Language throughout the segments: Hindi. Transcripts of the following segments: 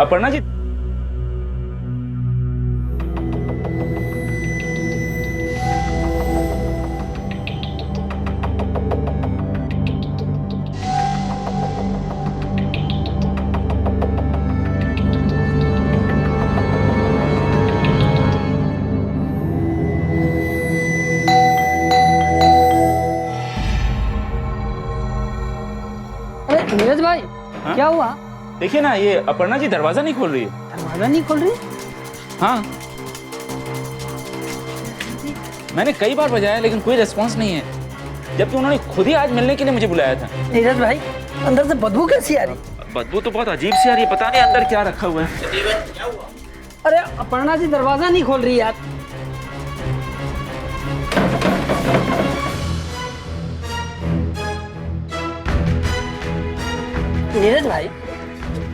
अपर्णा जी। अरे नीरज भाई, हाँ? क्या हुआ? देखिए ना, ये अपर्णा जी दरवाजा नहीं खोल रही है। दरवाजा नहीं खोल रही? हाँ, मैंने कई बार बजाया लेकिन कोई रिस्पांस नहीं है, जबकि उन्होंने खुद ही आज मिलने के लिए मुझे बुलाया था। नीरज भाई, अंदर से बदबू कैसी आ रही? बदबू तो बहुत अजीब सी आ रही है, पता नहीं अंदर क्या रखा हुआ है। अरे अपर्णा जी दरवाजा नहीं खोल रही यार। नीरज भाई,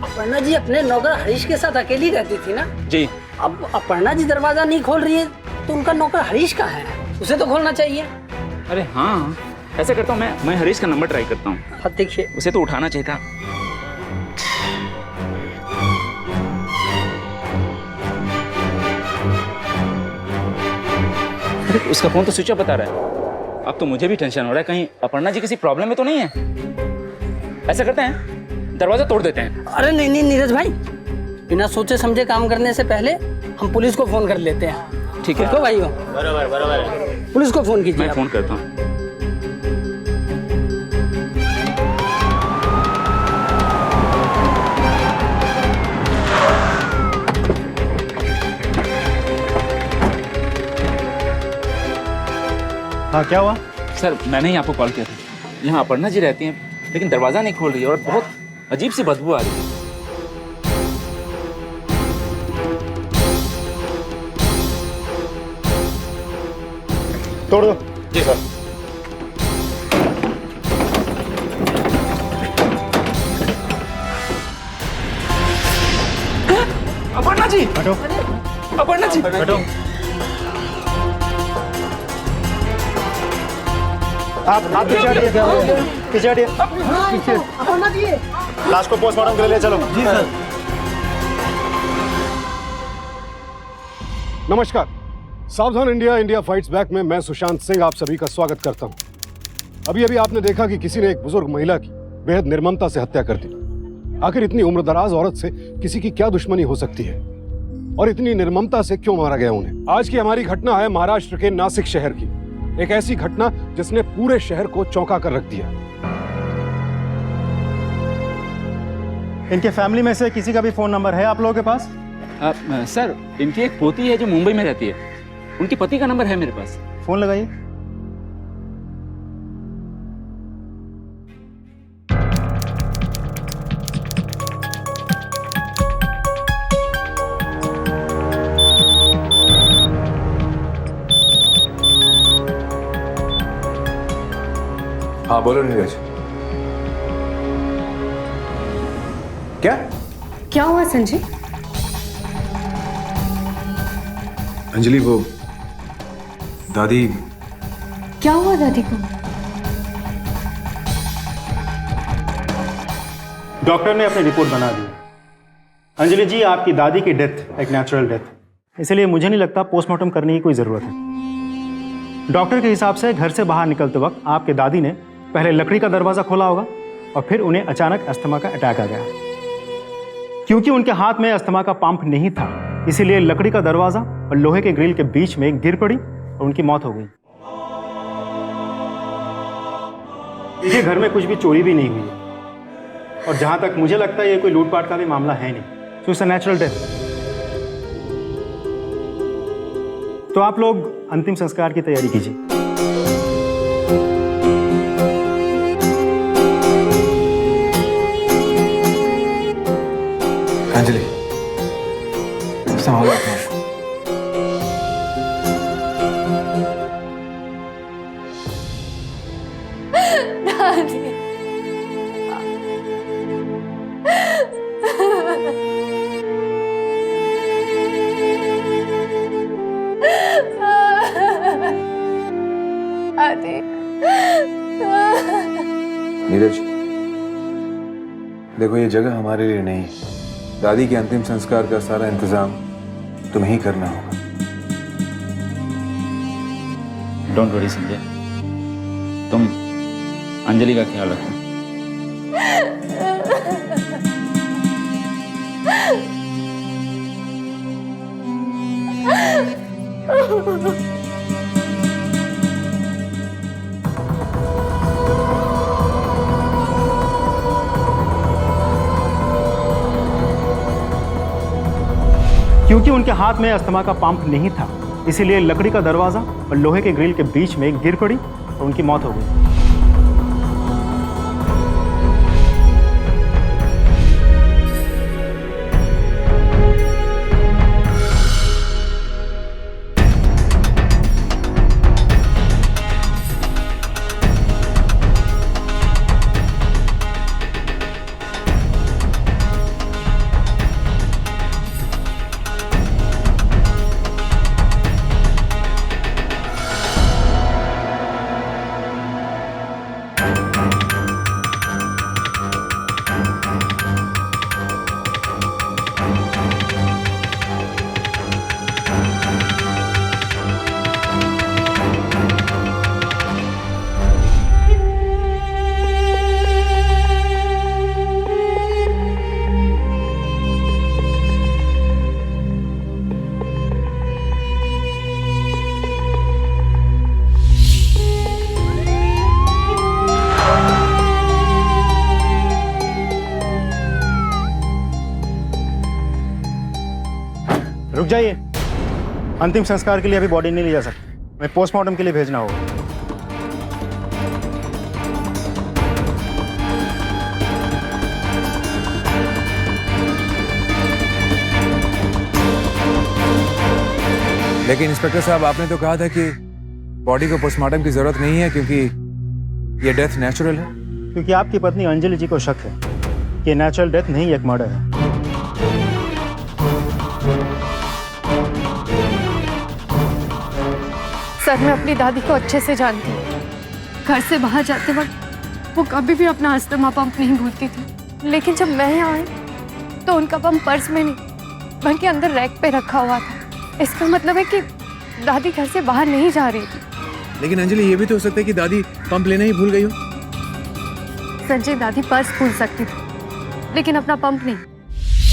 अपर्णा जी अपने नौकर हरीश के साथ अकेली रहती थी ना जी। अब अपर्णा जी दरवाजा नहीं खोल रही है तो उनका नौकर हरीश कहाँ है? उसे तो खोलना चाहिए। अरे हाँ, ऐसा करता हूँ, मैं हरीश का नंबर ट्राई करता हूँ। हाँ देखिए। उसे तो उठाना चाहिए था। अरे उसका फोन तो स्विच ऑफ बता रहा है। अब तो मुझे भी टेंशन हो रहा है, कहीं अपर्णा जी किसी प्रॉब्लम में तो नहीं है। ऐसा करते हैं, दरवाजा तोड़ देते हैं। अरे नहीं नहीं नीरज भाई, बिना सोचे समझे काम करने से पहले हम पुलिस को फोन कर लेते हैं। ठीक है। क्यों भाई हो? बराबर बराबर। पुलिस को फोन कीजिए। मैं फोन करता हूँ। हाँ, क्या हुआ? सर, मैंने ही आपको कॉल किया था। यहाँ अपर्णा जी रहती हैं, लेकिन दरवाजा नहीं खोल रही है और बहुत अजीब सी बदबू आ रही है। तोड़ दो। जी सर। अपर्णा जी, हटो अपर्णा जी। हटो। आप पीछे हटिए, पीछे हटिए। अपर्णा जी, लाश को पोस्टमार्टम के लिए ले चलो। जी सर। नमस्कार, सावधान इंडिया इंडिया फाइट्स बैक में मैं सुशांत सिंह आप सभी का स्वागत करता हूं। अभी अभी आपने देखा कि किसी ने एक बुजुर्ग महिला की बेहद निर्ममता से हत्या कर दी। आखिर इतनी उम्रदराज औरत से किसी की क्या दुश्मनी हो सकती है और इतनी निर्ममता से क्यों मारा गया उन्हें? आज की हमारी घटना है महाराष्ट्र के नासिक शहर की, एक ऐसी घटना जिसने पूरे शहर को चौंका कर रख दिया। इनके फैमिली में से किसी का भी फोन नंबर है आप लोगों के पास? सर, इनकी एक पोती है जो मुंबई में रहती है, उनके पति का नंबर है मेरे पास। फोन लगाइए। हाँ बोलो नीरज। क्या हुआ संजय? अंजलि, वो दादी। क्या हुआ दादी को? डॉक्टर ने अपनी रिपोर्ट बना दी। अंजलि जी, आपकी दादी की डेथ एक नेचुरल डेथ, इसलिए मुझे नहीं लगता पोस्टमार्टम करने की कोई ज़रूरत है। डॉक्टर के हिसाब से घर से बाहर निकलते वक्त आपके दादी ने पहले लकड़ी का दरवाज़ा खोला होगा और फिर उन्हें अचानक अस्थमा का अटैक आ गया। क्योंकि उनके हाथ में अस्थमा का पंप नहीं था, इसीलिए लकड़ी का दरवाज़ा और लोहे के ग्रिल के बीच में गिर पड़ी और उनकी मौत हो गई। ये घर में कुछ भी चोरी भी नहीं हुई है और जहां तक मुझे लगता है ये कोई लूटपाट का भी मामला है नहीं, तो इट्स अ नेचुरल डेथ। तो आप लोग अंतिम संस्कार की तैयारी कीजिए। अंजलि, संभालो अपने आप को। दादी, दादी। नीरज, देखो ये जगह हमारे लिए नहीं, दादी के अंतिम संस्कार का सारा इंतजाम तुम्हें ही करना होगा। डोंट वरी संजय, तुम अंजलि का ख्याल रखो। क्योंकि उनके हाथ में अस्थमा का पंप नहीं था, इसीलिए लकड़ी का दरवाजा और लोहे के ग्रिल के बीच में गिर पड़ी और उनकी मौत हो गई। रुक जाइए, अंतिम संस्कार के लिए अभी बॉडी नहीं ली जा सकती, मैं पोस्टमार्टम के लिए भेजना होगा। लेकिन इंस्पेक्टर साहब, आपने तो कहा था कि बॉडी को पोस्टमार्टम की जरूरत नहीं है क्योंकि ये डेथ नेचुरल है। क्योंकि आपकी पत्नी अंजलि जी को शक है कि नेचुरल डेथ नहीं एक मर्डर है। सर, मैं अपनी दादी को अच्छे से जानती हूँ। घर से बाहर जाते वक्त वो कभी भी अपना अस्थमा पंप नहीं भूलती थी, लेकिन जब मैं यहाँ आई तो उनका पंप पर्स में नहीं बल्कि अंदर रैक पे रखा हुआ था। इसका मतलब है कि दादी घर से बाहर नहीं जा रही थी। लेकिन अंजलि, ये भी तो हो सकता है कि दादी पंप लेना ही भूल गई हो। संजय, दादी पर्स भूल सकती थी लेकिन अपना पंप नहीं।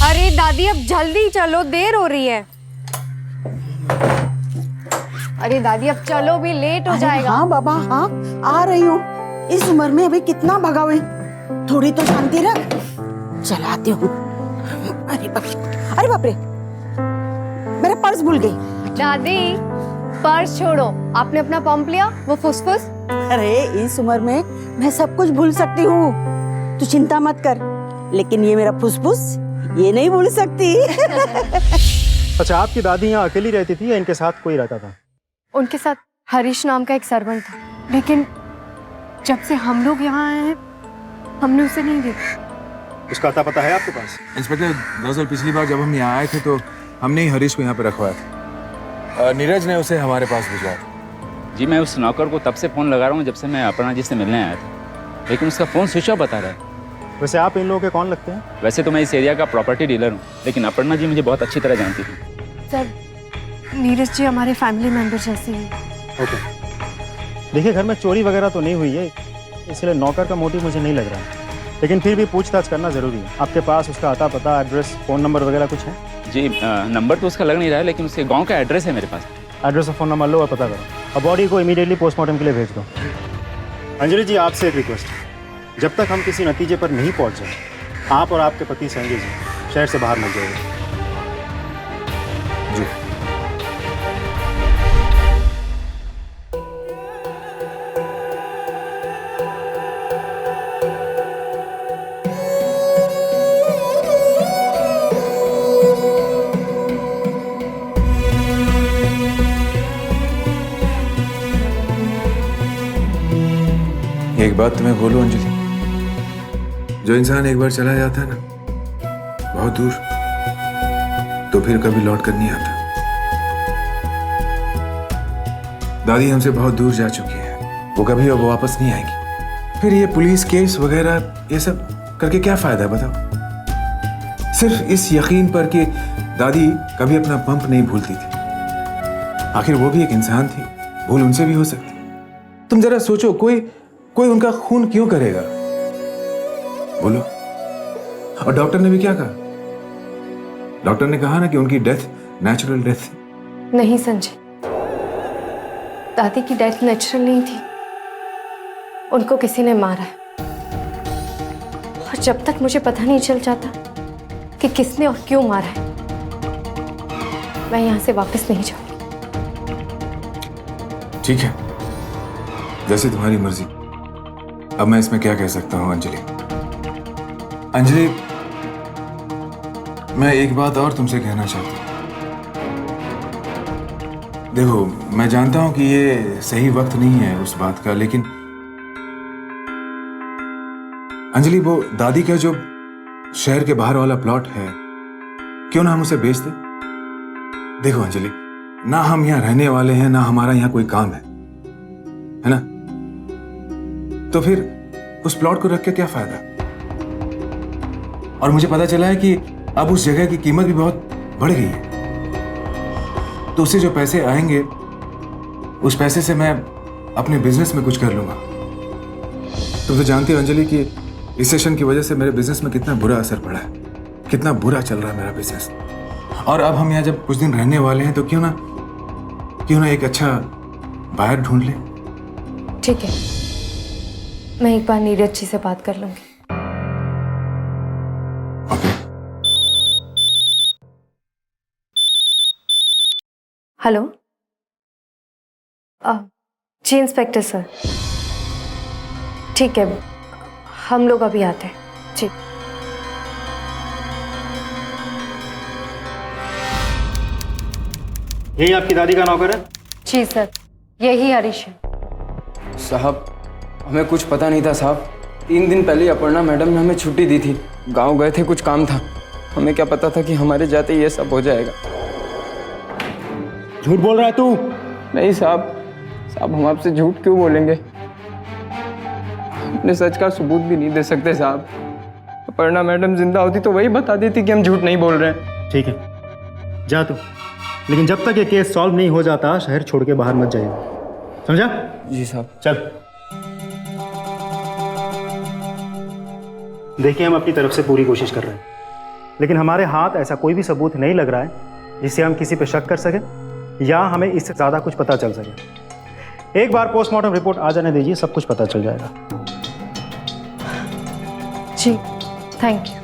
अरे दादी, अब जल्दी चलो, देर हो रही है। अरे दादी, अब चलो, भी लेट हो जाएगा। हाँ बाबा, हाँ आ रही हूँ। इस उम्र में अभी कितना भगावे, थोड़ी तो शांति रख। चलाती हूँ। अरे बाप रे, मेरा पर्स भूल गई। दादी, पर्स छोड़ो, आपने अपना पंप लिया, वो फुसफुस। अरे इस उम्र में मैं सब कुछ भूल सकती हूँ, तू चिंता मत कर। लेकिन ये मेरा फुसफुस ये नहीं भूल सकती। अच्छा, आपकी दादी यहाँ अकेली रहती थी या इनके साथ कोई रहता था? उनके साथ हरीश नाम का एक सर्वेंट था, लेकिन जब से हम लोग यहाँ आए हैं हमने उसे नहीं देखा। उसका अता पता है आपके पास? इंस्पेक्टर, दरअसल पिछली बार जब हम यहाँ आए थे तो हमने ही हरीश को यहाँ पे रखवाया था। नीरज ने उसे हमारे पास भिजवाया। जी, मैं उस नौकर को तब से फ़ोन लगा रहा हूँ जब से मैं अपर्णा जी से मिलने आया था, लेकिन उसका फ़ोन स्विच ऑफ बता रहा है। वैसे आप इन लोगों के कौन लगते हैं? वैसे तो मैं इस एरिया का प्रॉपर्टी डीलर हूँ, लेकिन अपर्णा जी मुझे बहुत अच्छी तरह जानती थी। सर, नीरज जी हमारे फैमिली मेंबर जैसे हैं। ओके, देखिए घर में चोरी वगैरह तो नहीं हुई है, इसलिए नौकर का मोटिव मुझे नहीं लग रहा है, लेकिन फिर भी पूछताछ करना जरूरी है। आपके पास उसका अता पता, एड्रेस, फ़ोन नंबर वगैरह कुछ है? जी, नंबर तो उसका लग नहीं रहा है, लेकिन उसके गांव का एड्रेस है मेरे पास। एड्रेस और फ़ोन नंबर लो और पता करो, और बॉडी को इमीडिएटली पोस्टमार्टम के लिए भेज दो। अंजलि जी, आपसे एक रिक्वेस्ट है, जब तक हम किसी नतीजे पर नहीं पहुँच जाए, आप और आपके पति संजय जी शहर से बाहर मत जाइए। जी। एक बात तुम्हें बोलूं अंजलि, जो इंसान एक बार चला जाता है ना बहुत दूर, तो फिर कभी लौट कर नहीं आता। दादी हमसे बहुत दूर जा चुकी है, वो कभी अब वापस नहीं आएगी। फिर ये पुलिस केस वगैरह ये सब करके क्या फायदा है बताओ? सिर्फ इस यकीन पर कि दादी कभी अपना पंप नहीं भूलती थी। आखिर वो भी एक इंसान थी, भूल उनसे भी हो सकती। तुम जरा सोचो, कोई उनका खून क्यों करेगा? बोलो। और डॉक्टर ने भी क्या कहा? डॉक्टर ने कहा ना कि उनकी डेथ नेचुरल डेथ थी। नहीं संजय, दादी की डेथ नेचुरल नहीं थी, उनको किसी ने मारा है। और जब तक मुझे पता नहीं चल जाता कि किसने और क्यों मारा है, मैं यहां से वापस नहीं जाऊंगी। ठीक है, जैसे तुम्हारी मर्जी। अब मैं इसमें क्या कह सकता हूं अंजलि? अंजलि, मैं एक बात और तुमसे कहना चाहता हूं। देखो, मैं जानता हूं कि ये सही वक्त नहीं है उस बात का, लेकिन अंजलि, वो दादी का जो शहर के बाहर वाला प्लॉट है, क्यों ना हम उसे बेच दें? देखो अंजलि, ना हम यहां रहने वाले हैं, ना हमारा यहां कोई काम है ना? तो फिर उस प्लॉट को रख के क्या फायदा? और मुझे पता चला है कि अब उस जगह की कीमत भी बहुत बढ़ गई है, तो उससे जो पैसे आएंगे, उस पैसे से मैं अपने बिजनेस में कुछ कर लूंगा। तुम तो जानती हो अंजलि कि इस सेशन की वजह से मेरे बिजनेस में कितना बुरा असर पड़ा है, कितना बुरा चल रहा है मेरा बिजनेस। और अब हम यहाँ जब कुछ दिन रहने वाले हैं, तो क्यों ना एक अच्छा बायर ढूंढ ले। ठीक है, मैं एक बार नीरज जी से बात कर लूंगी। हेलो, जी इंस्पेक्टर सर, ठीक है, हम लोग अभी आते हैं। जी। यही आपकी दादी का नौकर है? जी सर, यही हरीश है। साहब, हमें कुछ पता नहीं था साहब। 3 दिन पहले अपर्णा मैडम ने हमें छुट्टी दी थी, गांव गए थे, कुछ काम था। हमें क्या पता था कि हमारे जाते ये सब हो जाएगा। झूठ बोल रहा है तू? नहीं साहब, हम आपसे झूठ क्यों बोलेंगे? अपने सच का सबूत भी नहीं दे सकते साहब। अपर्णा मैडम जिंदा होती तो वही बता देती कि हम झूठ नहीं बोल रहे हैं। ठीक है, जा तू, लेकिन जब तक ये केस सॉल्व नहीं हो जाता, शहर छोड़ के बाहर मत जाइए, समझा? जी साहब। चल। देखिए, हम अपनी तरफ से पूरी कोशिश कर रहे हैं, लेकिन हमारे हाथ ऐसा कोई भी सबूत नहीं लग रहा है जिससे हम किसी पे शक कर सकें या हमें इससे ज़्यादा कुछ पता चल सके। एक बार पोस्टमार्टम रिपोर्ट आ जाने दीजिए, सब कुछ पता चल जाएगा। जी, थैंक यू।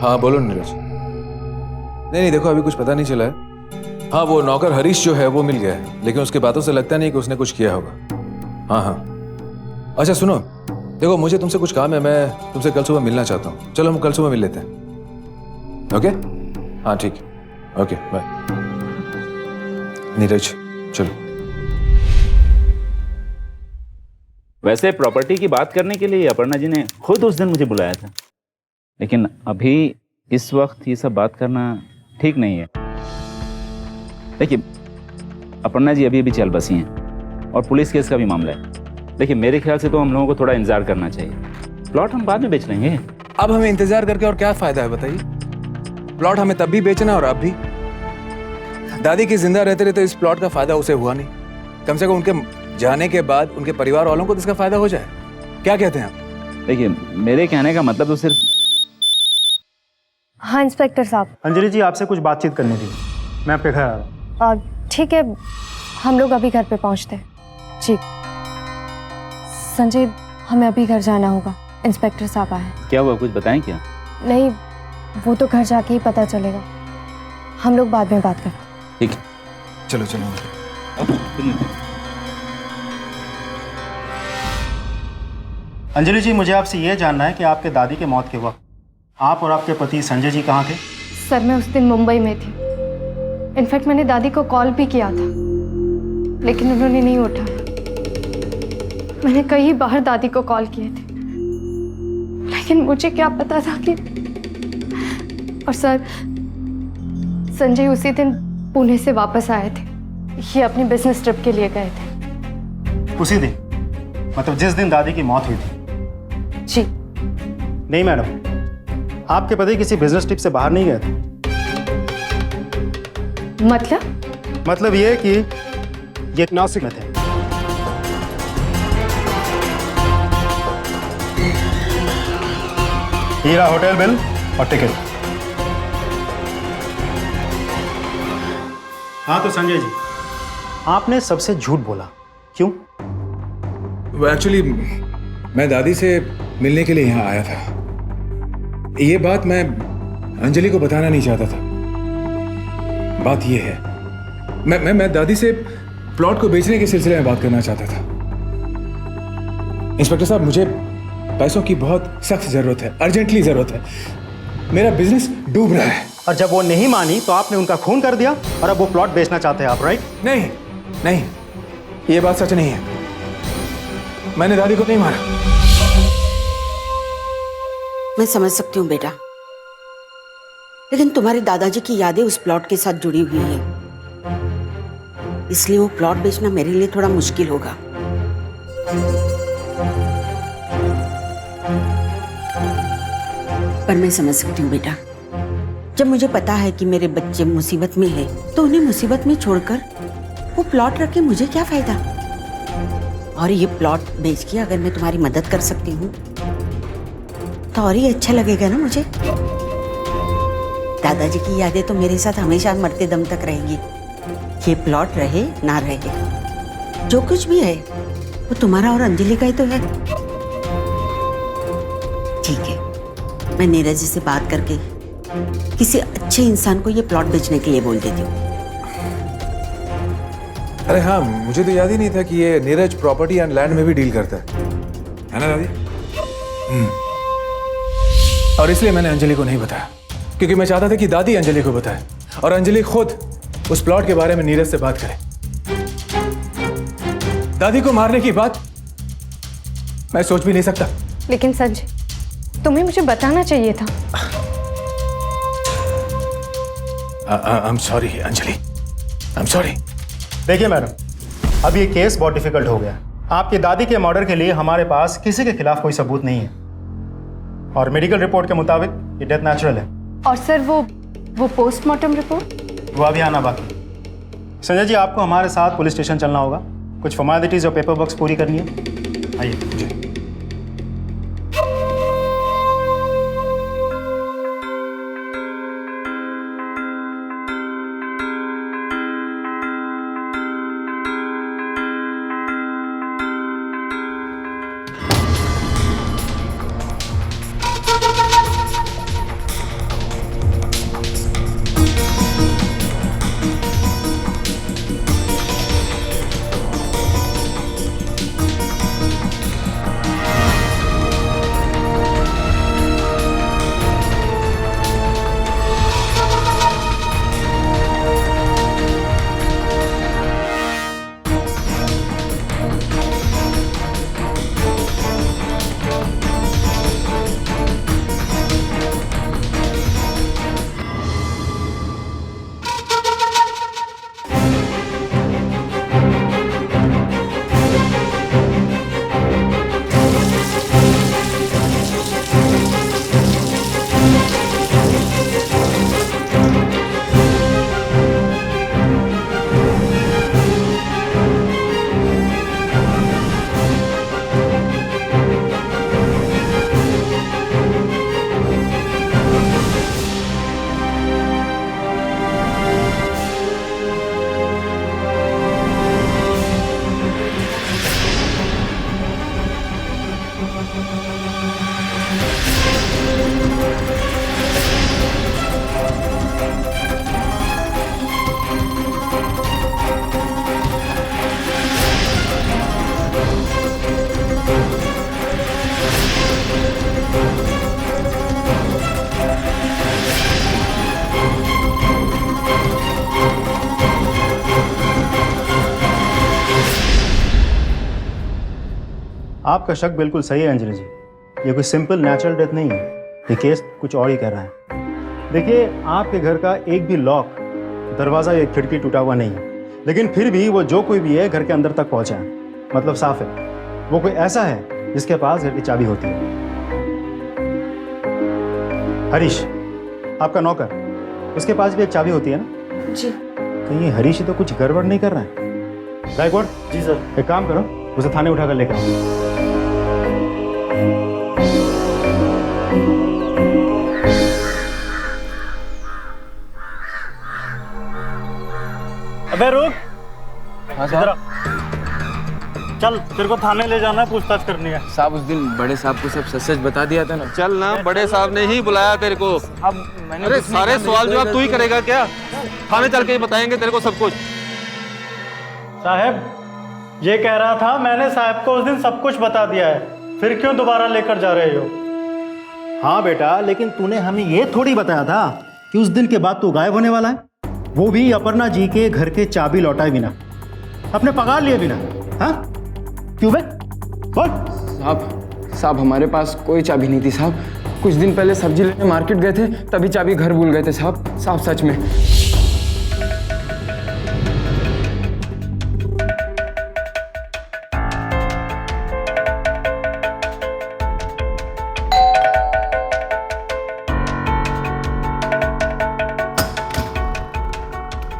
हाँ बोलो नीरज। नहीं, देखो अभी कुछ पता नहीं चला है। हाँ, वो नौकर हरीश जो है वो मिल गया है, लेकिन उसके बातों से लगता नहीं कि उसने कुछ किया होगा। हाँ। अच्छा सुनो, देखो मुझे तुमसे कुछ काम है, मैं तुमसे कल सुबह मिलना चाहता हूँ। चलो हम कल सुबह मिल लेते हैं। ओके? हाँ ठीक है, ओके बाय। नीरज चलो। वैसे प्रॉपर्टी की बात करने के लिए अपर्णा जी ने खुद उस दिन मुझे बुलाया था, लेकिन अभी इस वक्त ये सब बात करना ठीक नहीं है। देखिए, अपर्णा जी अभी चल बसी हैं और पुलिस केस का भी मामला है। देखिए, मेरे ख्याल से तो हम लोगों को थोड़ा इंतजार करना चाहिए। प्लॉट हम बाद में बेच लेंगे। अब हमें इंतजार करके और क्या फायदा है बताइए? प्लॉट हमें तब भी बेचना और अब भी। दादी की जिंदा रहते रहते इस प्लॉट का फायदा उसे हुआ नहीं। कम से कम उनके जाने के बाद उनके परिवार वालों को तो इसका फायदा हो जाए। क्या कहते हैं आप? देखिए, मेरे कहने का मतलब तो सिर्फ। हाँ इंस्पेक्टर साहब। अंजलि जी, आपसे कुछ बातचीत करनी थी, मैं आपके घर आ रहा हूँ। ठीक है, हम लोग अभी घर पे पहुंचते हैं। जी संजय, हमें अभी घर जाना होगा, इंस्पेक्टर साहब आए। क्या हुआ, कुछ बताएं क्या? नहीं, वो तो घर जाके ही पता चलेगा, हम लोग बाद में बात करते हैं। ठीक है, चलो चलो। अंजलि जी, मुझे आपसे यह जानना है कि आपके दादी के मौत के वक्त आप और आपके पति संजय जी कहाँ थे? सर, मैं उस दिन मुंबई में थी। इनफैक्ट मैंने दादी को कॉल भी किया था, लेकिन उन्होंने नहीं उठाया। मैंने कई बार दादी को कॉल किए थे, लेकिन मुझे क्या पता था कि। और सर, संजय उसी दिन पुणे से वापस आए थे। ये अपनी बिजनेस ट्रिप के लिए गए थे। उसी दिन, मतलब जिस दिन दादी की मौत हुई थी। जी। नहीं मैडम, आपके पति किसी बिजनेस ट्रिप से बाहर नहीं गए थे। मतलब ये कि ये नासिक में थे। हीरा होटल बिल और टिकट। हाँ तो संजय जी, आपने सबसे झूठ बोला, क्यों? एक्चुअली मैं दादी से मिलने के लिए यहाँ आया था। ये बात मैं अंजलि को बताना नहीं चाहता था। बात ये है, मैं दादी से प्लॉट को बेचने के सिलसिले में बात करना चाहता था। इंस्पेक्टर साहब, मुझे पैसों की बहुत सख्त जरूरत है, अर्जेंटली जरूरत है। मेरा बिजनेस डूब रहा है। और जब वो नहीं मानी तो आपने उनका खून कर दिया और अब वो प्लॉट बेचना चाहते हैं आप, राइट? नहीं नहीं, ये बात सच नहीं है। मैंने दादी को नहीं मारा। मैं समझ सकती हूँ बेटा, लेकिन तुम्हारे दादाजी की यादें उस प्लॉट के साथ जुड़ी हुई है, इसलिए वो प्लॉट बेचना मेरे लिए थोड़ा मुश्किल होगा। पर मैं समझ सकती हूँ बेटा, जब मुझे पता है कि मेरे बच्चे मुसीबत में हैं, तो उन्हें मुसीबत में छोड़कर वो प्लॉट रख के मुझे क्या फायदा। और ये प्लॉट बेच के अगर मैं तुम्हारी मदद कर सकती हूँ तो और ही अच्छा लगेगा ना मुझे। दादाजी की यादें तो मेरे साथ हमेशा मरते दम तक रहेंगी। ये प्लॉट रहे ना रहे, जो कुछ भी है वो तुम्हारा और अंजलि का ही तो है। ठीक है, मैं नीरज जी से बात करके किसी अच्छे इंसान को ये प्लॉट बेचने के लिए बोल देती हूँ। अरे हाँ, मुझे तो याद ही नहीं था कि ये नीरज प्रॉपर्टी एंड लैंड में भी डील करता है ना दादी? और इसलिए मैंने अंजलि को नहीं बताया, क्योंकि मैं चाहता था कि दादी अंजलि को बताए और अंजलि खुद उस प्लॉट के बारे में नीरज से बात करे। दादी को मारने की बात मैं सोच भी नहीं सकता। लेकिन संजय, तुम्हें मुझे बताना चाहिए था। I am sorry Anjali, I am sorry. देखिए मैडम, अब ये केस बहुत डिफिकल्ट हो गया। आपकी दादी के मर्डर के लिए हमारे पास किसी के खिलाफ कोई सबूत नहीं है और मेडिकल रिपोर्ट के मुताबिक ये डेथ नेचुरल है। और सर वो पोस्टमार्टम रिपोर्ट? वो अभी आना बाकी। संजय जी, आपको हमारे साथ पुलिस स्टेशन चलना होगा, कुछ फॉर्मेलिटीज और पेपर वर्क्स पूरी करनी है। आइए। आपका शक बिल्कुल सही है अंजलि जी, ये कोई सिंपल नेचुरल डेथ नहीं है। ये केस कुछ और ही कर रहा है। देखिए, आपके घर का एक भी लॉक, दरवाज़ा या खिड़की टूटा हुआ नहीं है, लेकिन फिर भी वो जो कोई भी है घर के अंदर तक पहुंचा है। मतलब साफ है, वो कोई ऐसा है जिसके पास घर की चाबी होती है। हरीश, आपका नौकर, उसके पास भी एक चाबी होती है ना? जी। कहीं ये हरीश ही तो कुछ गड़बड़ नहीं कर रहा है? गायकवाड़ जी सर, एक काम करो, उसे थाने उठाकर लेकर आओ। अबे रुक, हाँ साहब। चल तेरे को थाने ले जाना है, पूछताछ करनी है। साहब उस दिन बड़े साहब को सब सच सच बता दिया था ना। चल ना, बड़े साहब ने ही बुलाया तेरे को। अब मैंने अरे कुछ नहीं सारे किया, सवाल जवाब तू ही करेगा क्या? थाने चल के ही बताएंगे तेरे को सब कुछ। साहब, ये कह रहा था मैंने साहब को उस दिन सब कुछ बता दिया है, फिर क्यों दोबारा लेकर जा रहे हो? हाँ बेटा, लेकिन तूने हमें ये थोड़ी बताया था कि उस दिन के बाद तू गायब होने वाला है, वो भी अपर्णा जी के घर के चाबी लौटाए बिना, अपने पगार लिए बिना। हाँ क्यों बे? बोल। साहब हमारे पास कोई चाबी नहीं थी साहब। कुछ दिन पहले सब्जी लेने मार्केट गए थे, तभी चाबी घर भूल गए थे साहब सच में।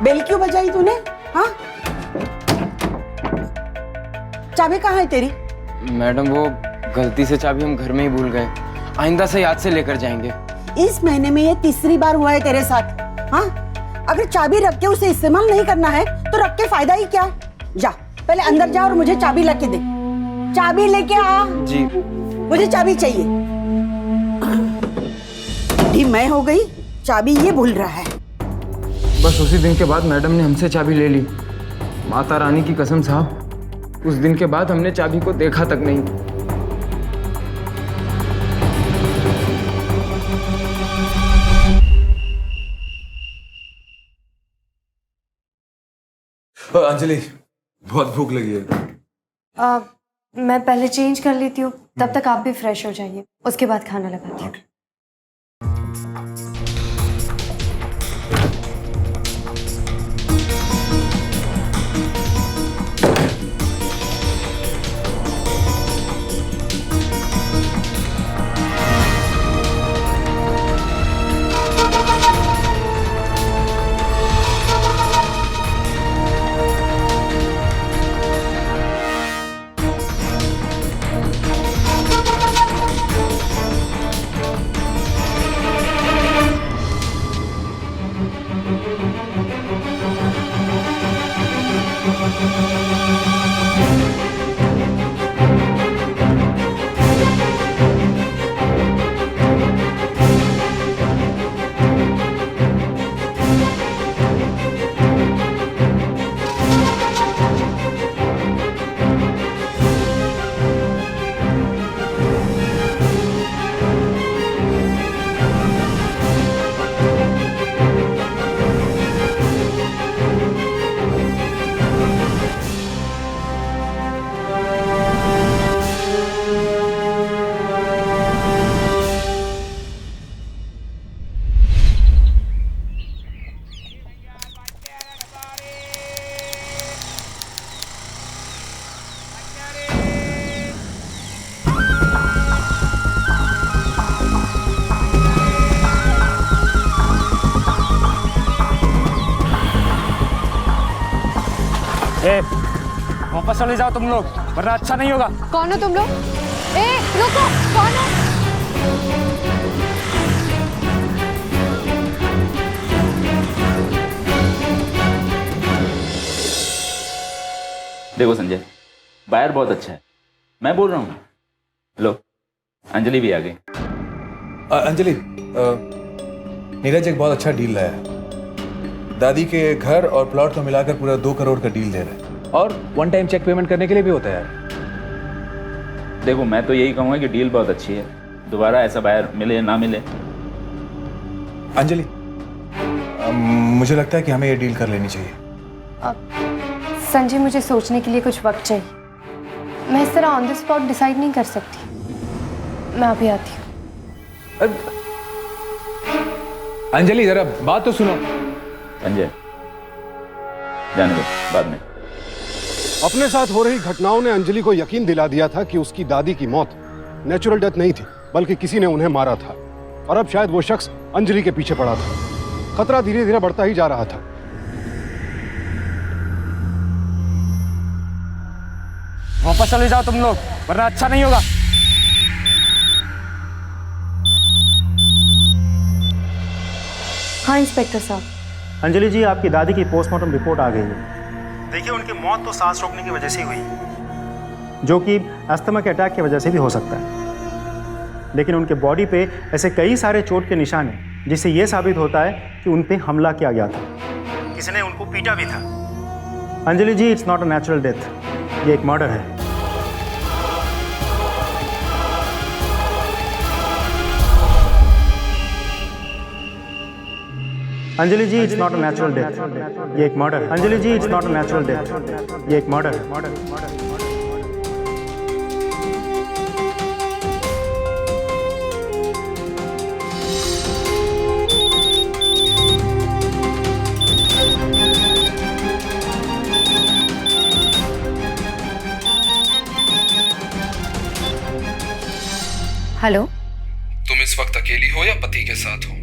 बेल क्यों बजाई तूने? हाँ, चाबी कहाँ है तेरी? मैडम वो गलती से चाबी हम घर में ही भूल गए, आइंदा से याद से लेकर जाएंगे। इस महीने में ये तीसरी बार हुआ है तेरे साथ। हाँ, अगर चाबी रख के उसे इस्तेमाल नहीं करना है तो रख के फायदा ही क्या? जा पहले अंदर जा और मुझे चाबी ला के दे। चाबी लेके आ। जी। मुझे चाबी चाहिए। ढी मैं हो गई, चाबी ये भूल रहा है। बस उसी दिन के बाद मैडम ने हमसे चाबी ले ली। माता रानी की कसम साहब, उस दिन के बाद हमने चाबी को देखा तक नहीं। अंजलि, बहुत भूख लगी है। मैं पहले चेंज कर लेती हूँ, तब तक आप भी फ्रेश हो जाइए, उसके बाद खाना लगाती हूँ। वापस चले जाओ तुम लोग, वरना अच्छा नहीं होगा। कौन हो तुम लोग? रुको, कौन हो? देखो संजय, बायर बहुत अच्छा है, मैं बोल रहा हूँ। लो, अंजलि भी आ गई। अंजलि, नीरज एक बहुत अच्छा डील लाया है। दादी के घर और प्लॉट को मिलाकर पूरा 2 करोड़ का डील दे रहा है। और 1 टाइम चेक पेमेंट करने के लिए भी होता है यार। देखो मैं तो यही कहूँगा कि डील बहुत अच्छी है, दोबारा ऐसा बायर मिले ना मिले। अंजलि, मुझे लगता है कि हमें ये डील कर लेनी चाहिए। संजय, मुझे सोचने के लिए कुछ वक्त चाहिए। मैं इस तरह ऑन द स्पॉट डिसाइड नहीं कर सकती। मैं अभी आती हूँ। अंजलि जरा बात तो सुनो। संजय, जाने दो, बाद में। अपने साथ हो रही घटनाओं ने अंजलि को यकीन दिला दिया था कि उसकी दादी की मौत नेचुरल डेथ नहीं थी, बल्कि किसी ने उन्हें मारा था। और अब शायद वो शख्स अंजलि के पीछे पड़ा था। खतरा धीरे धीरे बढ़ता ही जा रहा था। वापस चले जाओ तुम लोग, वरना अच्छा नहीं होगा। हाँ इंस्पेक्टर साहब। अंजलि जी, आपकी दादी की पोस्टमार्टम रिपोर्ट आ गई है। देखिए, उनकी मौत तो सांस रोकने की वजह से हुई, जो कि अस्थमा के अटैक की वजह से भी हो सकता है। लेकिन उनके बॉडी पे ऐसे कई सारे चोट के निशान हैं, जिससे यह साबित होता है कि उन पे हमला किया गया था, किसी ने उनको पीटा भी था। Anjali ji, it's not a natural death, ये एक मर्डर है। Anjali ji, it's not a natural death, ये एक मर्डर है। Anjali ji, it's not a natural death, ये एक मर्डर है। हेलो, तुम इस वक्त अकेली हो या पति के साथ हो?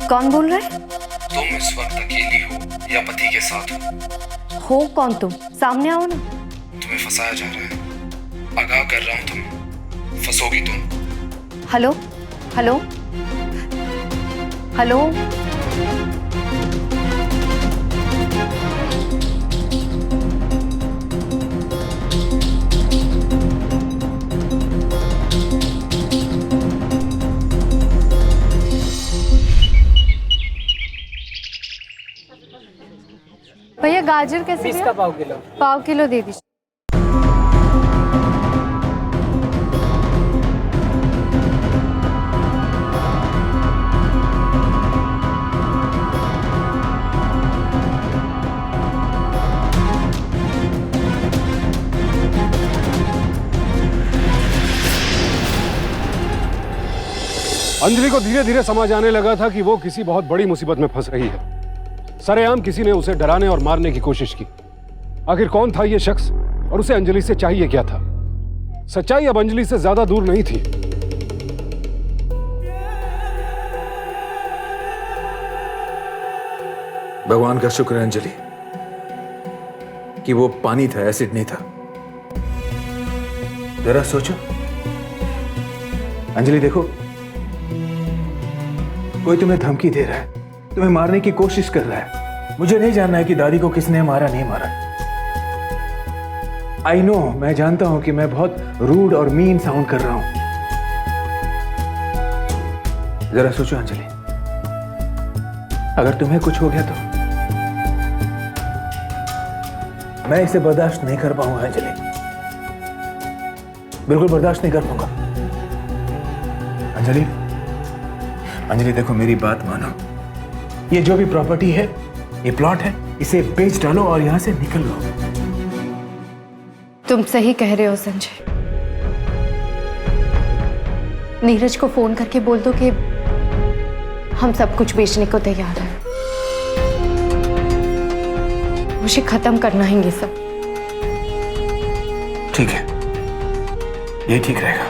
कौन बोल रहा है? तुम इस वक्त अकेली हो या पति के साथ हो कौन तुम? सामने आओ ना। तुम्हें फंसाया जा रहा है। आगाह कर रहा हूं तुम्हें, फंसोगी तुम। Hello hello hello. भैया गाजर कैसे? 20 का पाव किलो। पाव किलो दे दीजिए। अंजलि को धीरे धीरे समझ आने लगा था कि वो किसी बहुत बड़ी मुसीबत में फंस रही है। सरेआम किसी ने उसे डराने और मारने की कोशिश की। आखिर कौन था ये शख्स और उसे अंजलि से चाहिए क्या था? सच्चाई अब अंजलि से ज्यादा दूर नहीं थी। भगवान का शुक्र है अंजलि कि वो पानी था, एसिड नहीं था। जरा सोचो अंजलि, देखो कोई तुम्हें धमकी दे रहा है, तुम्हें मारने की कोशिश कर रहा है। मुझे नहीं जानना है कि दादी को किसने मारा नहीं मारा। आई नो, मैं जानता हूं कि मैं बहुत रूड और मीन साउंड कर रहा हूं। जरा सोचो अंजलि, अगर तुम्हें कुछ हो गया तो मैं इसे बर्दाश्त नहीं कर पाऊंगा अंजलि, बिल्कुल बर्दाश्त नहीं कर पाऊंगा। अंजलि, अंजलि देखो मेरी बात मानो। ये जो भी प्रॉपर्टी है, ये प्लॉट है, इसे बेच डालो और यहां से निकल लो। तुम सही कह रहे हो संजय। नीरज को फोन करके बोल दो कि हम सब कुछ बेचने को तैयार हैं। मुझे खत्म करना है ये सब। ठीक है, ये ठीक रहेगा।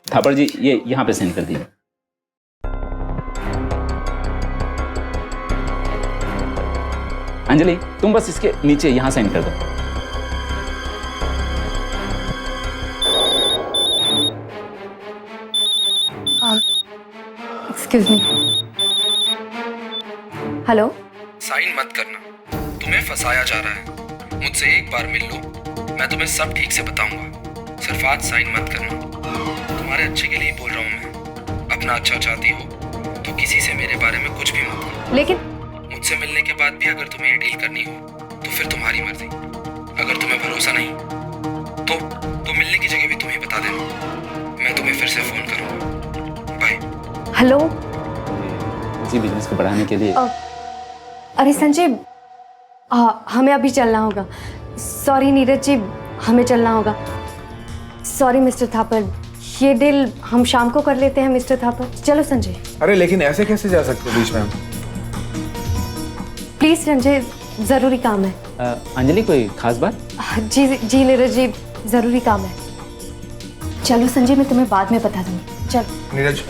थापड़ जी, ये यहाँ पे सेंड कर दीजिए। अंजलि, तुम बस इसके नीचे यहाँ साइन कर दो। Excuse me. हेलो। साइन मत करना, तुम्हें फंसाया जा रहा है। मुझसे एक बार मिल लो, मैं तुम्हें सब ठीक से बताऊंगा। सिर्फ आज साइन मत करना। तुम्हारे अच्छे के लिए बोल रहा हूँ मैं। अपना अच्छा चाहती हो तो किसी से मेरे बारे में कुछ भी मत बोलो। लेकिन मुझसे मिलने के बाद भी अगर तुम्हें ये डील करनी हो तो फिर तुम्हारी मर्जी। अगर तुम्हें भरोसा नहीं तो मिलने की जगह भी तुम्हें बता देना। मैं तुम्हें फिर से फोन करूंगा। बाय। हेलो। इसी बिजनेस को बढ़ाने के लिए अरे संजय, हमें अभी चलना होगा। सॉरी नीरज जी, हमें चलना होगा। सॉरी मिस्टर थापर, ये डील हम शाम को कर लेते हैं मिस्टर थापर। चलो संजय। अरे लेकिन ऐसे कैसे जा सकते हो बीच में हम? प्लीज संजय, जरूरी काम है। अंजलि कोई खास बात? जी जी नीरज जी, जरूरी काम है। चलो संजय, मैं तुम्हें बाद में बता दूंगी। चलो। नीरज,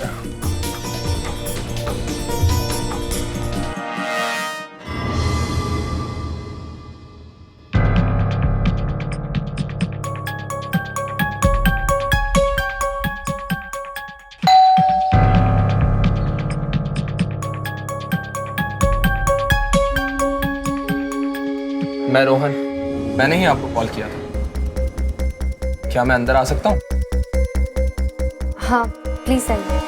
मैं रोहन, मैंने ही आपको कॉल किया था। क्या मैं अंदर आ सकता हूँ? हाँ प्लीज संजय।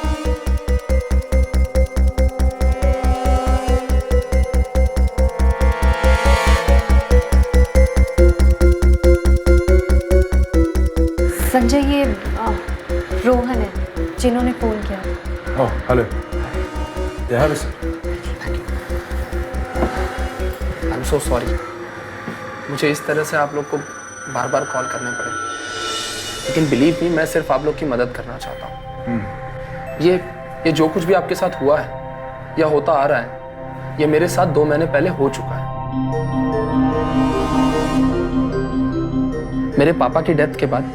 संजय, ये रोहन है जिन्होंने फोन किया। Oh hello. यहाँ बस। आई एम सो सॉरी, मुझे इस तरह से आप लोग को बार बार कॉल करने पड़े, लेकिन बिलीव मी, मैं सिर्फ आप लोग की मदद करना चाहता हूँ। ये जो कुछ भी आपके साथ हुआ है या होता आ रहा है, ये मेरे साथ 2 महीने पहले हो चुका है। मेरे पापा की डेथ के बाद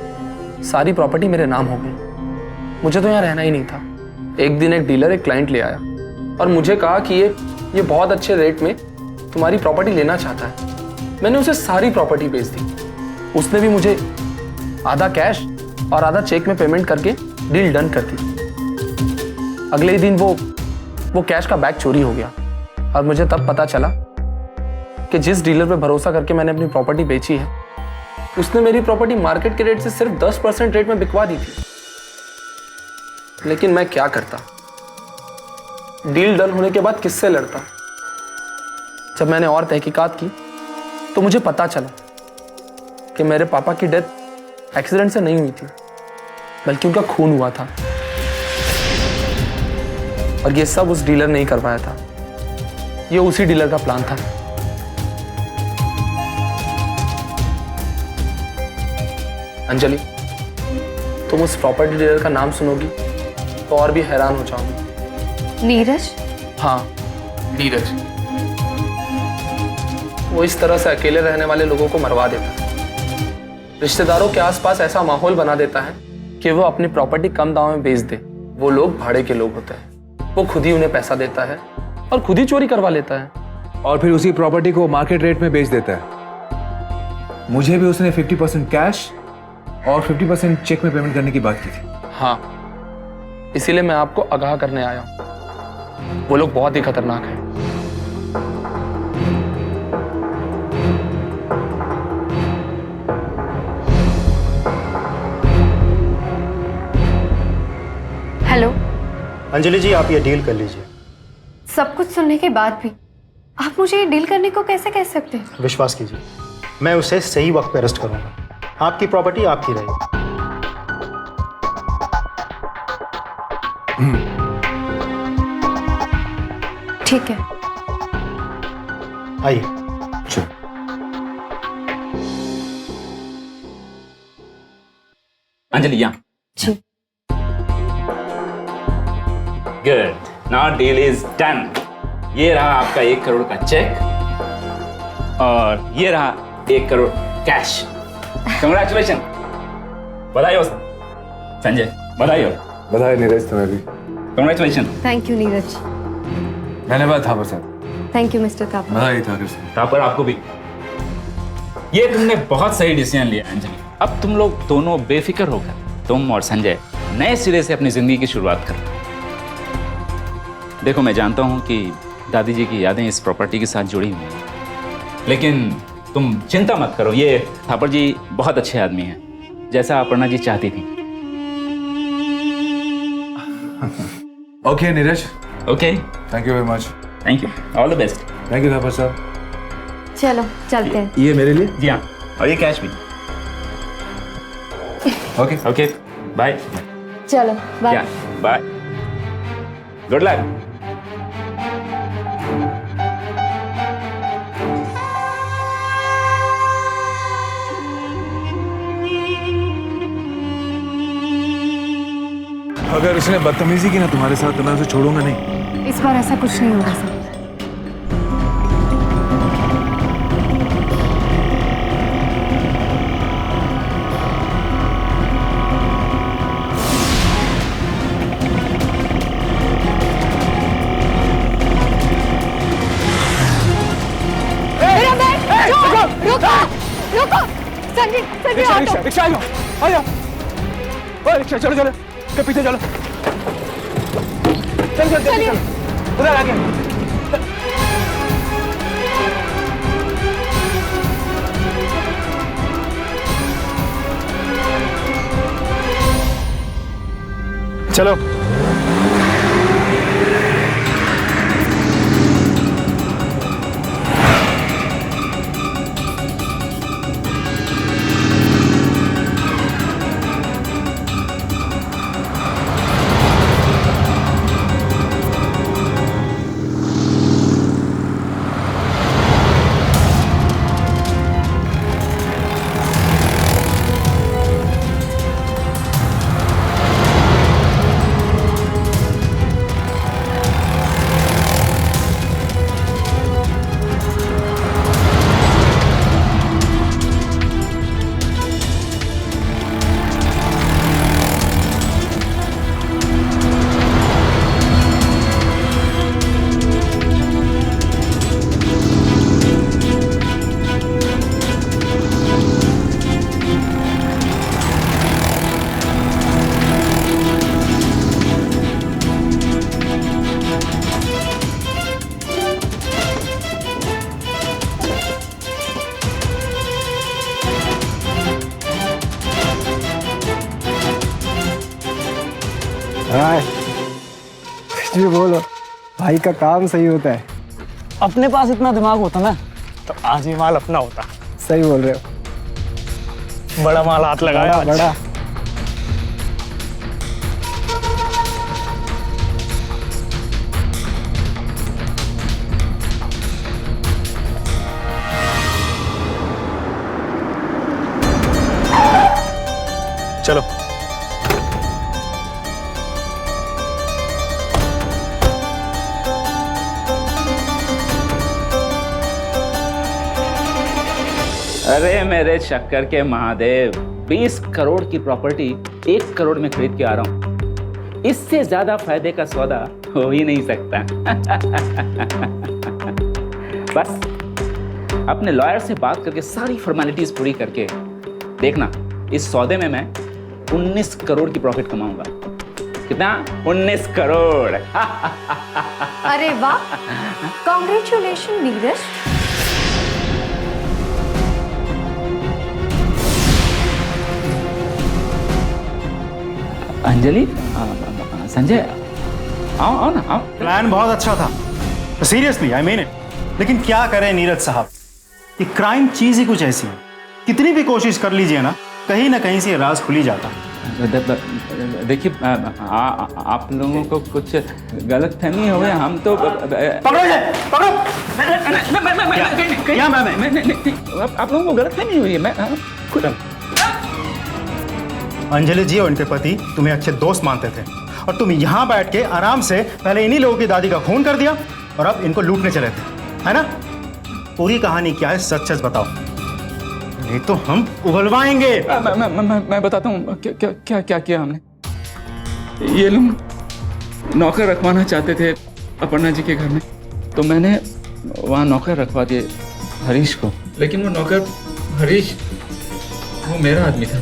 सारी प्रॉपर्टी मेरे नाम हो गई। मुझे तो यहाँ रहना ही नहीं था। एक दिन एक डीलर एक क्लाइंट ले आया और मुझे कहा कि ये बहुत अच्छे रेट में तुम्हारी प्रॉपर्टी लेना चाहता है। मैंने उसे सारी प्रॉपर्टी बेच दी। उसने भी मुझे आधा कैश और आधा चेक में पेमेंट करके डील डन कर दी। अगले ही दिन वो कैश का बैग चोरी हो गया और मुझे तब पता चला कि जिस डीलर पे भरोसा करके मैंने अपनी प्रॉपर्टी बेची है, उसने मेरी प्रॉपर्टी मार्केट के रेट से सिर्फ 10% रेट में बिकवा दी थी। लेकिन मैं क्या करता? डील डन होने के बाद किससे लड़ता? जब मैंने और तहकीकात की तो मुझे पता चला कि मेरे पापा की डेथ एक्सीडेंट से नहीं हुई थी, बल्कि उनका खून हुआ था। और ये सब उस डीलर ने ही करवाया था। ये उसी डीलर का प्लान था। अंजलि, तुम उस प्रॉपर्टी डीलर का नाम सुनोगी तो और भी हैरान हो जाओगी। नीरज? हाँ, नीरज। वो इस तरह से अकेले रहने वाले लोगों को मरवा देता है। रिश्तेदारों के आसपास ऐसा माहौल बना देता है कि वो अपनी प्रॉपर्टी कम दाम में बेच दे। वो लोग भाड़े के लोग होते हैं। वो खुद ही उन्हें पैसा देता है और खुद ही चोरी करवा लेता है और फिर उसी प्रॉपर्टी को मार्केट रेट में बेच देता है। मुझे भी उसने 50% कैश और 50% चेक में पेमेंट करने की बात की थी। हाँ, इसीलिए मैं आपको आगाह करने आया हूँ। वो लोग बहुत ही खतरनाक हैं। हेलो। अंजलि जी, आप ये डील कर लीजिए। सब कुछ सुनने के बाद भी आप मुझे ये डील करने को कैसे कह सकते हैं? विश्वास कीजिए, मैं उसे सही वक्त पे अरेस्ट करूंगा। आपकी प्रॉपर्टी आपकी रहेगी। ठीक है, आइए। अंजलि यहाँ। जी। Good, now deal is done. ये रहा आपका 1 करोड़ का चेक और ये रहा 1 करोड़ कैश। कंग्रेचुलेशन। बधाई हो संजय, बधाई हो। बधाई नीरज, तुम्हें भी। कंग्रेचुलेशन। Thank you Neeraj. धन्यवाद थापर साहब। Thank you mister Thapar. बधाई थापर साहब। थापर आपको भी। ये तुमने बहुत सही डिसीजन लिया अंजलि। अब तुम लोग दोनों बेफिक्र होकर, तुम और संजय, नए सिरे से अपनी जिंदगी की शुरुआत करो। देखो, मैं जानता हूं कि दादी जी की यादें इस प्रॉपर्टी के साथ जुड़ी हुई हैं, लेकिन तुम चिंता मत करो। ये थापर जी बहुत अच्छे आदमी हैं, जैसा अपर्णा जी चाहती थी। Okay Neeraj. Okay, thank you very much. Thank you, all the best. Thank you Thapar साहब। चलो चलते हैं। ये मेरे लिए? जी हाँ, और ये कैश भी। Okay okay, bye. चलो बाय। बाय। Good luck. अगर उसने बदतमीजी की ना तुम्हारे साथ तो मैं उसे छोड़ूंगा नहीं। इस बार ऐसा कुछ नहीं होगा सर। रुको संजय, संजय ऑटो। रिक्शा आ जाओ। ओए रिक्शा चलो चलो, के पीछे चलो। चल चलिए। उधर आगे। चलो। जी बोलो, भाई का काम सही होता है। अपने पास इतना दिमाग होता ना तो आज ही माल अपना होता। सही बोल रहे हो। बड़ा माल हाथ लगाया आज। बड़ा चलो। अरे मेरे शक्कर के महादेव, 20 करोड़ की प्रॉपर्टी 1 करोड़ में खरीद के आ रहा हूं। इससे ज्यादा फायदे का सौदा हो ही नहीं सकता। बस अपने लॉयर से बात करके सारी फॉर्मेलिटीज पूरी करके देखना, इस सौदे में मैं 19 करोड़ की प्रॉफिट कमाऊंगा। कितना? 19 करोड़। अरे वाह, कॉन्ग्रेचुलेशन नीरज। अंजलि, संजय, आओ आओ ना आओ। प्लान बहुत अच्छा था, सीरियसली आई मीन इट। लेकिन क्या करें नीरज साहब, ये क्राइम चीज ही कुछ ऐसी है, कितनी भी कोशिश कर लीजिए ना कहीं से राज खुल ही जाता। देखिए, आप लोगों को कुछ गलत फहमी हो गया। हम तो पकड़ो इसे, पकड़ो। क्या आप लोगों को गलत फहमी हुई है। मैं खुद अंजलि जी और इनके पति तुम्हें अच्छे दोस्त मानते थे और तुम यहाँ बैठ के आराम से पहले इन्हीं लोगों की दादी का खून कर दिया और अब इनको लूटने चले थे, है ना? पूरी कहानी क्या है, सच सच बताओ, नहीं तो हम उगलवाएंगे। मैं बताता हूँ क्या क्या क्या किया हमने। ये लोग नौकर रखवाना चाहते थे अपर्णा जी के घर में, तो मैंने वहाँ नौकर रखवा दिए हरीश को। लेकिन वो नौकर हरीश, वो मेरा आदमी था,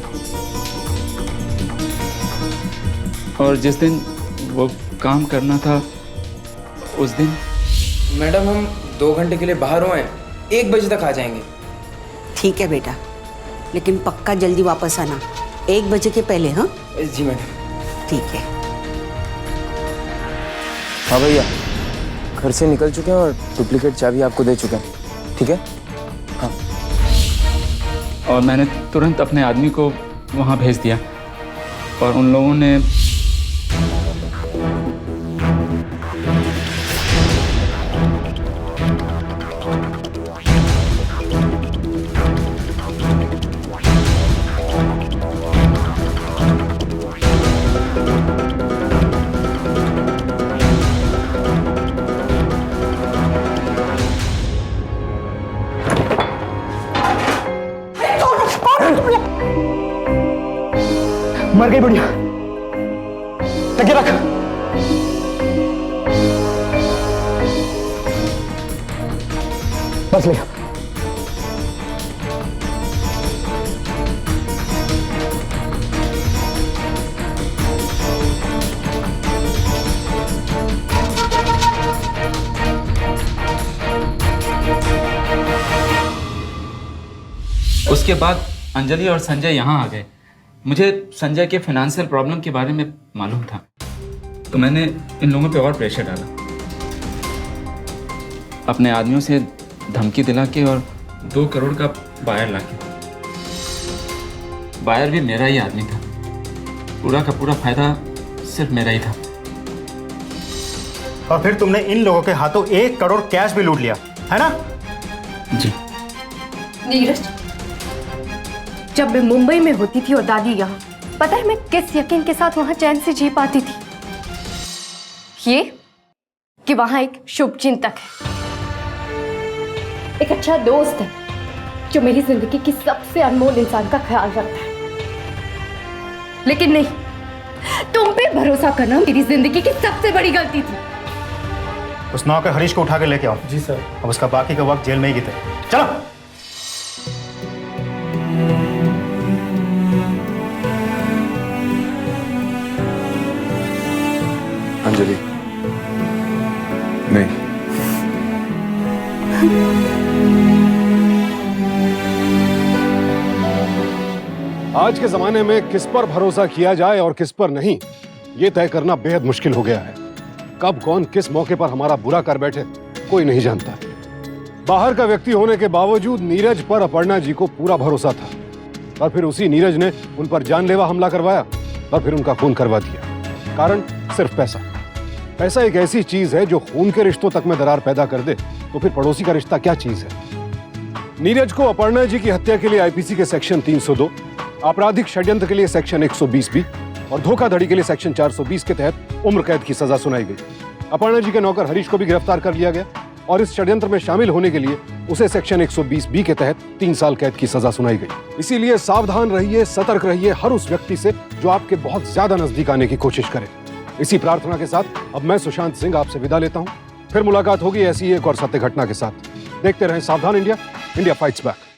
और जिस दिन वो काम करना था उस दिन। मैडम, हम 2 घंटे के लिए बाहर हुए हैं, 1 बजे तक आ जाएंगे। ठीक है बेटा, लेकिन पक्का जल्दी वापस आना, 1 बजे के पहले। हाँ जी मैडम। ठीक है। हाँ भैया, घर से निकल चुके हैं और डुप्लीकेट चाबी आपको दे चुके हैं, ठीक है? हाँ। और मैंने तुरंत अपने आदमी को वहाँ भेज दिया और उन लोगों ने मर गई बुढ़िया। लगे रख। बस ले। उसके बाद अंजलि और संजय यहाँ आ गए। मुझे संजय के फाइनेंशियल प्रॉब्लम के बारे में मालूम था, तो मैंने इन लोगों पे और प्रेशर डाला। अपने आदमियों से धमकी दिला के और 2 करोड़ का बायर लाके। बायर भी मेरा ही आदमी था। पूरा का पूरा फायदा सिर्फ मेरा ही था। और फिर तुमने इन लोगों के हाथों 1 करोड़ कैश भी लूट लिया, है ना? जी। नीरज, जब मैं मुंबई में होती थी और दादी यहाँ, पता है मैं किस यकीन के साथ वहां चैन से जी पाती थी? ये कि वहां एक शुभ चिंतक है, एक अच्छा दोस्त है जो मेरी जिंदगी की सबसे अनमोल इंसान का ख्याल रखता है। लेकिन नहीं, तुम पे भरोसा करना मेरी जिंदगी की सबसे बड़ी गलती थी। उस नौकर हरीश को उठा के लेके आओ। जी सर। अब उसका बाकी का वक्त जेल में ही बीते। चलो। अंजलि, नहीं। आज के जमाने में किस पर भरोसा किया जाए और किस पर नहीं, ये तय करना बेहद मुश्किल हो गया है। कब कौन किस मौके पर हमारा बुरा कर बैठे कोई नहीं जानता। बाहर का व्यक्ति होने के बावजूद नीरज पर अपर्णा जी को पूरा भरोसा था, और फिर उसी नीरज ने उन पर जानलेवा हमला करवाया और फिर उनका खून करवा दिया। कारण सिर्फ पैसा। पैसा एक ऐसी चीज है जो खून के रिश्तों तक में दरार पैदा कर दे, तो फिर पड़ोसी का रिश्ता क्या चीज है। नीरज को अपर्णा जी की हत्या के लिए आईपीसी के सेक्शन 302, आपराधिक षड्यंत्र के लिए सेक्शन 120B और धोखाधड़ी के लिए सेक्शन 420 के तहत उम्र कैद की सजा सुनाई गई। अपर्णा जी के नौकर हरीश को भी गिरफ्तार कर लिया गया और इस षड्यंत्र में शामिल होने के लिए उसे सेक्शन 120B के तहत 3 साल कैद की सजा सुनाई गई। इसीलिए सावधान रहिए, सतर्क रहिए हर उस व्यक्ति से जो आपके बहुत ज्यादा नजदीक आने की कोशिश करे। इसी प्रार्थना के साथ अब मैं सुशांत सिंह आपसे विदा लेता हूं। फिर मुलाकात होगी ऐसी एक और सत्य घटना के साथ। देखते रहें सावधान इंडिया, इंडिया फाइट्स बैक।